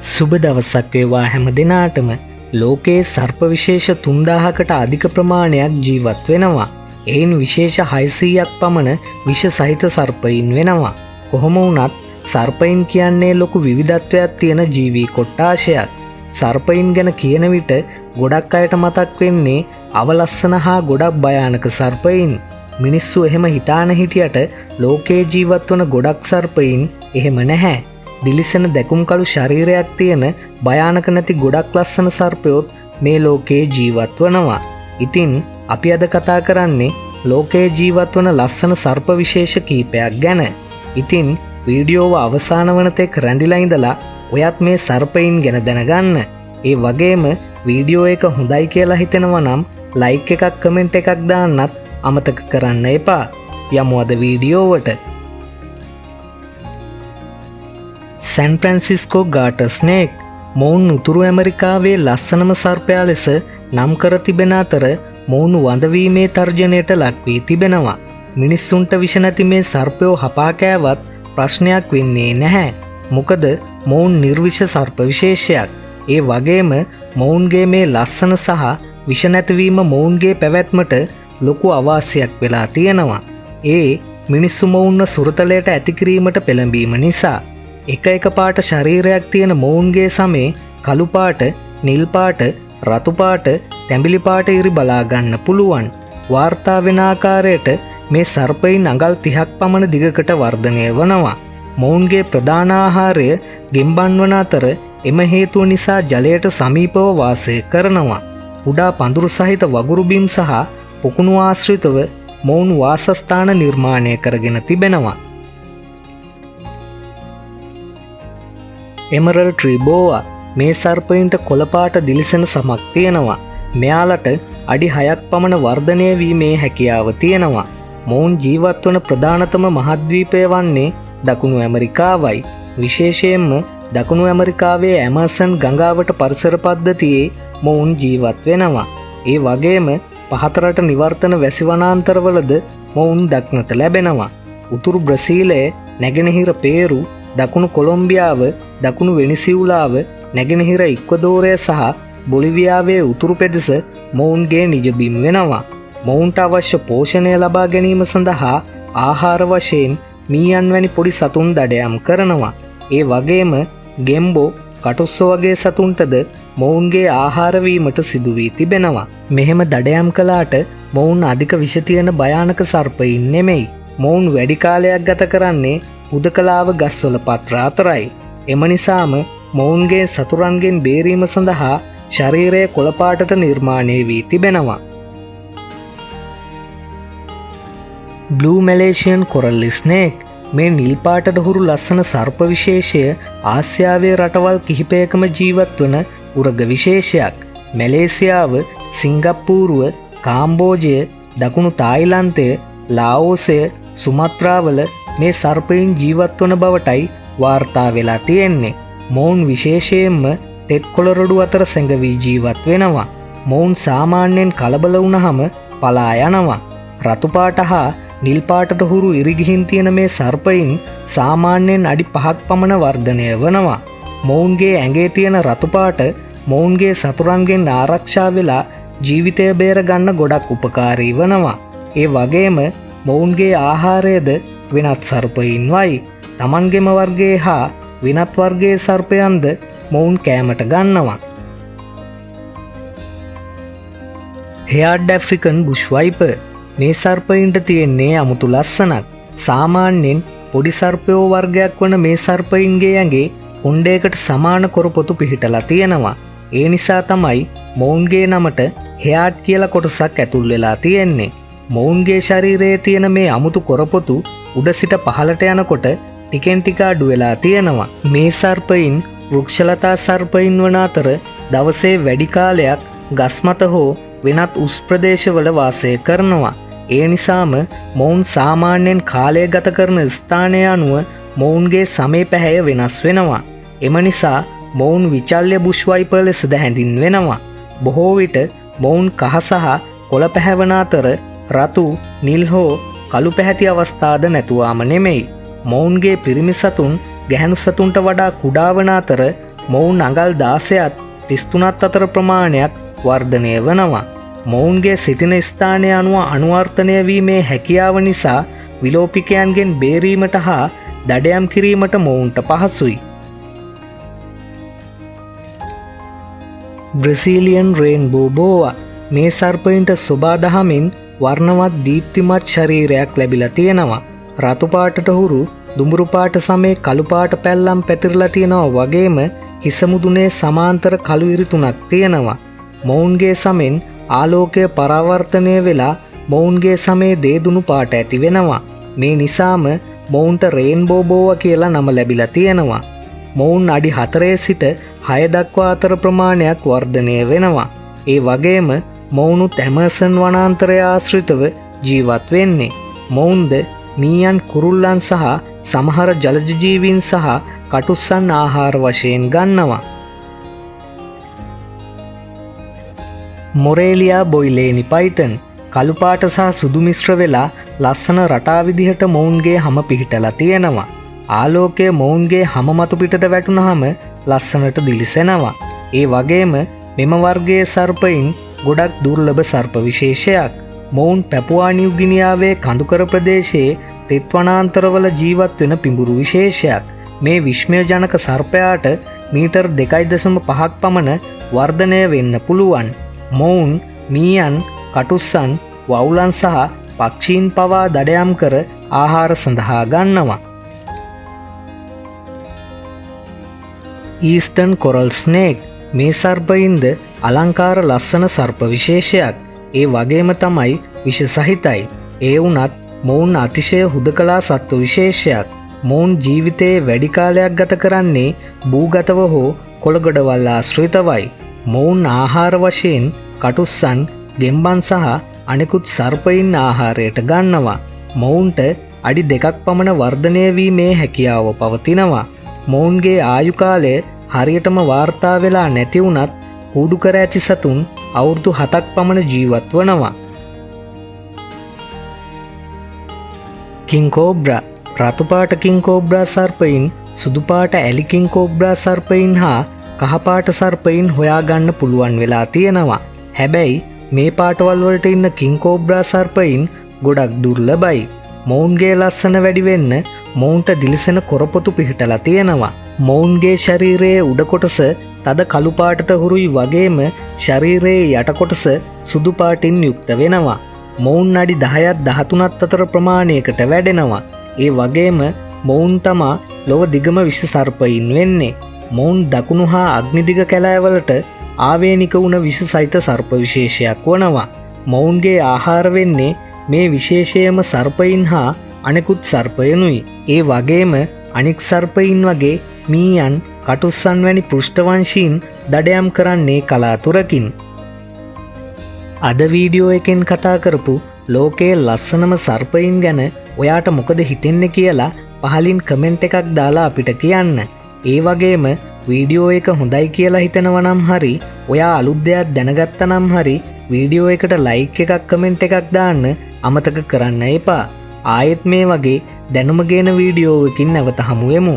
සුබ දවසක් වේවා හැම දිනාටම. ලෝකයේ සර්ප විශේෂ 3000කට අධික ප්‍රමාණයක් ජීවත් වෙනවා. එයින් විශේෂ 600ක් පමණ විෂ සහිත සර්පයින් වෙනවා. කොහොම වුණත් සර්පයින් කියන්නේ ලොකු විවිධත්වයක් තියෙන ජීවී කොට්ටාශයක්. සර්පයින් ගැන කියන විට ගොඩක් අයට මතක් වෙන්නේ අවලස්සන හා ගොඩක් භයානක සර්පයින්. මිනිස්සු එහෙම හිතාන හිටියට ලෝකයේ ජීවත් වන ගොඩක් සර්පයින් එහෙම නැහැ. දිලිසෙන දැකුම් කළු ශරීරයක් තියෙන භයානක නැති ගොඩක් ලස්සන සර්පයොත් මේ ලෝකයේ ජීවත් වනවා. ඉතින් අපි අද කතා කරන්නේ ලෝකයේ ජීවත් වන ලස්සන සර්ප විශේෂ කීපයක් ගැන. ඉතින් වීඩියෝව අවසාන වන තෙක් රැඳිලා ඉඳලා ඔයත් මේ සර්පයින් ගැන දැනගන්න. ඒ වගේම වීඩියෝ එක හොඳයි කියලා හිතෙනවා නම් ලයික් එකක් කමෙන්ට් එකක් දාන්නත් අමතක කරන්න එපා. යමු අද වීඩියෝවට. සැන් ෆ්‍රැන්සිස්කෝ ගාටර් ස්නේක් මොවුන් උතුරු ඇමරිකාවේ ලස්සනම සර්පයා ලෙස නම් කර තිබෙන අතර මොවුන් වඳවීමේ තර්ජනයට ලක් වී තිබෙනවා. මිනිස්සුන්ට විෂ නැති මේ සර්පයෝ හපා කෑවත් ප්‍රශ්නයක් වෙන්නේ නැහැ. මොකද මොවුන් නිර්විෂ සර්ප විශේෂයක්. ඒ වගේම මොවුන්ගේ මේ ලස්සන සහ විෂ නැතිවීම මොවුන්ගේ පැවැත්මට ලොකු අවාසියක් වෙලා තියෙනවා. ඒ මිනිස්සු මොවුන්ව සුරතලයට ඇති කිරීමට පෙළඹීම නිසා. එක පාට ශරීරයක් තියෙන මොවුන්ගේ සමේ කළු පාට, නිල් පාට, රතු පාට, තැඹිලි පාට ඉරි බලා ගන්න පුළුවන්. වාර්තා වෙන ආකාරයට මේ සර්පයින් අඟල් 30ක් පමණ දිගකට වර්ධනය වනවා. මොවුන්ගේ ප්‍රධාන ආහාරය ගෙම්බන් වන අතර එම හේතුව නිසා ජලයට සමීපව වාසය කරනවා. උඩා පඳුරු සහිත වගුරු බිම් සහ පොකුණු ආශ්‍රිතව මොවුන් වාසස්ථාන නිර්මාණය කරගෙන තිබෙනවා. එමරල් ට්‍රී බෝවා මේ සර්පයින්ට කොළපාට දිලිසෙන සමක් තියෙනවා. මෙයාලට අඩි 6ක් පමණ වර්ධනය වීමේ හැකියාව තියෙනවා. මොවුන් ජීවත් වන ප්‍රධානතම මහද්වීපය වන්නේ දකුණු ඇමරිකාවයි. විශේෂයෙන්ම දකුණු ඇමරිකාවේ ඇමසන් ගංගාවට පරිසර පද්ධතියේ මොවුන් ජීවත් වෙනවා. ඒ වගේම පහතරට නිවර්තන වැසි වනාන්තරවලද මොවුන් දක්නට ලැබෙනවා. උතුරු බ්‍රසීලය, නැගෙනහිර පේරු, දකුණු කොලොම්බියාව, දකුණු වෙනිසියුලාව, නැගෙනහිර ඉක්වදෝරය සහ බොලිවියාවේ උතුරු පෙදෙස මොවුන්ගේ නිජබිම් වෙනවා. මොවුන්ට අවශ්‍ය පෝෂණය ලබා ගැනීම සඳහා ආහාර වශයෙන් මීයන් වැනි පොඩි සතුන් දඩයම් කරනවා. ඒ වගේම ගෙම්බෝ, කටුස්සෝ වගේ සතුන්ටද මොවුන්ගේ ආහාර වීමට සිදු වී තිබෙනවා. මෙහෙම දඩයම් කළාට මොවුන් අධික විෂ තියෙන භයානක සර්පයින් නෙමෙයි. මොවුන් වැඩි කාලයක් ගත කරන්නේ හුදකලාව ගස්වල පත්‍ර අතරයි. එම නිසාම මොවුන්ගේ සතුරන්ගෙන් බේරීම සඳහා ශරීරය කොළපාටට නිර්මාණය වී තිබෙනවා. බ්ලූ මැලේසියන් කොරල් ස්නේක් මේ නිල් පාටට හුරු ලස්සන සර්ප විශේෂය ආසියාවේ රටවල් කිහිපයකම ජීවත් වන උරග විශේෂයක්. මැලේසියාව, සිංගප්පූරුව, කාම්බෝජය, දකුණු තායිලන්තය, ලාෝසය, සුමත්‍රාවල මේ සර්පයින් ජීවත් වන බවටයි වාර්තා වෙලා තියෙන්නේ. මොවුන් විශේෂයෙන්ම තෙත් කොළරොඩු අතර සැඟවී ජීවත් වෙනවා. මොවුන් සාමාන්‍යයෙන් කලබල වුණහම පලා යනවා. රතු පාට හා නිල් පාටට හුරු ඉරිගිහින් තියෙන මේ සර්පයින් සාමාන්‍යයෙන් අඩි 5ක් පමණ වර්ධනය වනවා. මොවුන්ගේ ඇඟේ තියෙන රතු පාට මොවුන්ගේ සතුරන්ගෙන් ආරක්ෂා වෙලා ජීවිතය බේර ගන්න ගොඩක් උපකාරී වනවා. ඒ වගේම මොවුන්ගේ ආහාරයද වෙනත් සර්පයින් වයි. තමන්ගෙම වර්ගයේ හා වෙනත් වර්ගයේ සර්පයන්ද මොවුන් කෑමට ගන්නවා. හෙයාඩ් ඇෆ්‍රිකන් බුෂ් වයිපර් මේ සර්පයින්ට තියෙන්නේ අමුතු ලස්සනක්. සාමාන්‍යයෙන් පොඩි සර්පයෝ වර්ගයක් වන මේ සර්පයින්ගේ ඇඟේ කොණ්ඩයකට සමාන කොරපොතු පිහිටලා තියෙනවා. ඒ නිසා තමයි මොවුන්ගේ නමට හෙයාඩ් කියලා කොටසක් ඇතුල් වෙලා තියෙන්නේ. මොවුන්ගේ ශරීරයේ තියෙන මේ අමුතු කොරපොතු උඩ සිට පහළට යනකොට ටිකෙන් ටික අඩු වෙලා තියෙනවා. මේ සර්පයින් වෘක්ෂලතා සර්පයින් වන අතර දවසේ වැඩි කාලයක් ගස් මත හෝ වෙනත් උස් ප්‍රදේශවල වාසය කරනවා. ඒ නිසාම මොවුන් සාමාන්‍යයෙන් කාලය ගත කරන ස්ථානය අනුව මොවුන්ගේ සමේ පැහැය වෙනස් වෙනවා. එම නිසා මොවුන් විචල්්‍ය බුෂ් වයිපර් ලෙසද හැඳින්වෙනවා. බොහෝ විට මොවුන් කහ සහ කොළ පැහැවන අතර රතු, නිල් හෝ කළු පැහැති අවස්ථාද නැතුවාම නෙමෙයි. මොවුන්ගේ පිරිමි සතුන් ගැහැණු සතුන්ට වඩා කුඩා වන අතර මොවුන් අඟල් 16ත් 33ත් අතර ප්‍රමාණයක් වර්ධනය වනවා. මොවුන්ගේ සිටින ස්ථානය අනුව අනුවර්තනය වීමේ හැකියාව නිසා විලෝපිකයන්ගෙන් බේරීමට හා දඩයම් කිරීමට මොවුන්ට පහසුයි. බ්‍රසීලියන් රේන්බෝ බෝවා මේ සර්පයින්ට සොබාදහමින් වර්ණවත් දීප්තිමත් ශරීරයක් ලැබිලා තියෙනවා. රතු පාටට හුරු දුඹුරු පාට සමේ කළු පාට පැල්ලම් පැතිරලා තියෙනවා වගේම හිස මුදුනේ සමාන්තර කළු ඉරි තුනක් තියෙනවා. මොවුන්ගේ සමෙන් ආලෝකය පරාවර්තනය වෙලා මොවුන්ගේ සමේ දේදුණු පාට ඇති වෙනවා. මේ නිසාම මොවුන්ට රේන්බෝ බෝවා කියලා නම ලැබිලා තියෙනවා. මොවුන් අඩි 4 සිට 6 දක්වා අතර ප්‍රමාණයක් වර්ධනය වෙනවා. ඒ වගේම මොවුනුත් ඇමර්සන් වනාන්තරය ආශ්‍රිතව ජීවත් වෙන්නේ. මොවුන්ද මීයන් කුරුල්ලන් සහ සමහර ජලජ ජීවීන් සහ කටුස්සන් ආහාර වශයෙන් ගන්නවා. මොරේලියා බොයිලේනි පයිතන් කළු පාට සහ සුදු මිශ්‍ර වෙලා ලස්සන රටා විදිහට මොවුන්ගේ හම පිහිටලා තියෙනවා. ආලෝකය මොවුන්ගේ හම මතු පිටට වැටුනහම ලස්සනට දිලිසෙනවා. ඒ වගේම මෙම වර්ගයේ සර්පයින් ගොඩක් දුර්ලභ සර්ප විශේෂයක්. මොවුන් පැපුවා නිව්ගිනියාවේ කඳුකර ප්‍රදේශයේ තෙත් වනාන්තරවල ජීවත් වෙන පිඹුරු විශේෂයක්. මේ විශ්මයජනක සර්පයාට මීටර් 2.5ක් පමණ වර්ධනය වෙන්න පුළුවන්. මොවුන් මීයන්, කටුස්සන්, වවුලන් සහ පක්ෂීන් පවා දඩයම් කර ආහාර සඳහා ගන්නවා. ඊස්ටර්න් කොරල් ස්නේක් මේ සර්පයින්ද අලංකාර ලස්සන සර්ප විශේෂයක්. ඒ වගේම තමයි විෂ සහිතයි. ඒ වුණත් මොවුන් අතිශය හුදකලා සත්ව විශේෂයක්. මොවුන් ජීවිතයේ වැඩි කාලයක් ගත කරන්නේ භූගතව හෝ කොළගොඩවල් ආශ්‍රිතවයි. මොවුන් ආහාර වශයෙන් කටුස්සන්, ගෙම්බන් සහ අනෙකුත් සර්පයින් ආහාරයට ගන්නවා. මොවුන්ට අඩි 2ක් පමණ වර්ධනය වීමේ හැකියාව පවතිනවා. මොවුන්ගේ ආයු කාලය හරියටම වාර්තා වෙලා නැති වුණත් කූඩු කර ඇති සතුන් අවුරුදු 7ක් පමණ ජීවත් වනවා. කිං කෝබ්‍රා රතුපාට කිං කෝබ්‍රා සර්පයින්, සුදුපාට ඇලි කිං කෝබ්‍රා සර්පයින් හා කහපාට සර්පයින් හොයාගන්න පුළුවන් වෙලා තියෙනවා. හැබැයි මේ පාටවල් වලට ඉන්න කිං කෝබ්‍රා සර්පයින් ගොඩක් දුර්ලභයි. මොවුන්ගේ ලස්සන වැඩි වෙන්න මොවුන්ට දිලිසෙන කොරපොතු පිහිටලා තියෙනවා. මොවුන්ගේ ශරීරයේ උඩ කොටස තද කළු පාටට හුරුයි වගේම ශරීරයේ යට කොටස සුදු පාටින් යුක්ත වෙනවා. මොවුන් අඩි 10ත් 13ත් අතර ප්‍රමාණයකට වැඩෙනවා. ඒ වගේම මොවුන් තමා ලොව දිගම විෂ සර්පයින් වෙන්නේ. මොවුන් දකුණු හා අග්නිදිග කැලෑවලට ආවේනික වුණ විෂ සහිත සර්ප විශේෂයක් වනවා. මොවුන්ගේ ආහාර වෙන්නේ මේ විශේෂයම සර්පයින් හා අනෙකුත් සර්පයනුයි. ඒ වගේම අනික් සර්පයින් වගේ මීයන්, කටුස්සන් වැනි පෘෂ්ඨවංශීන් දඩයම් කරන්නේ කලාතුරකින්. අද වීඩියෝ එකෙන් කතා කරපු ලෝකයේ ලස්සනම සර්පයින් ගැන ඔයාට මොකද හිතෙන්නේ කියලා පහලින් කමෙන්ට් එකක් දාලා අපිට කියන්න. ඒ වගේම වීඩියෝ එක හොඳයි කියලා හිතනවා නම් හරි, ඔයා අලුත් දෙයක් දැනගත්තා නම් හරි වීඩියෝ එකට ලයික් එකක් කමෙන්ට් එකක් දාන්න අමතක කරන්න එපා. ආයෙත් මේ වගේ දැනුම ගේන වීඩියෝ එකකින් නැවත හමු වෙමු.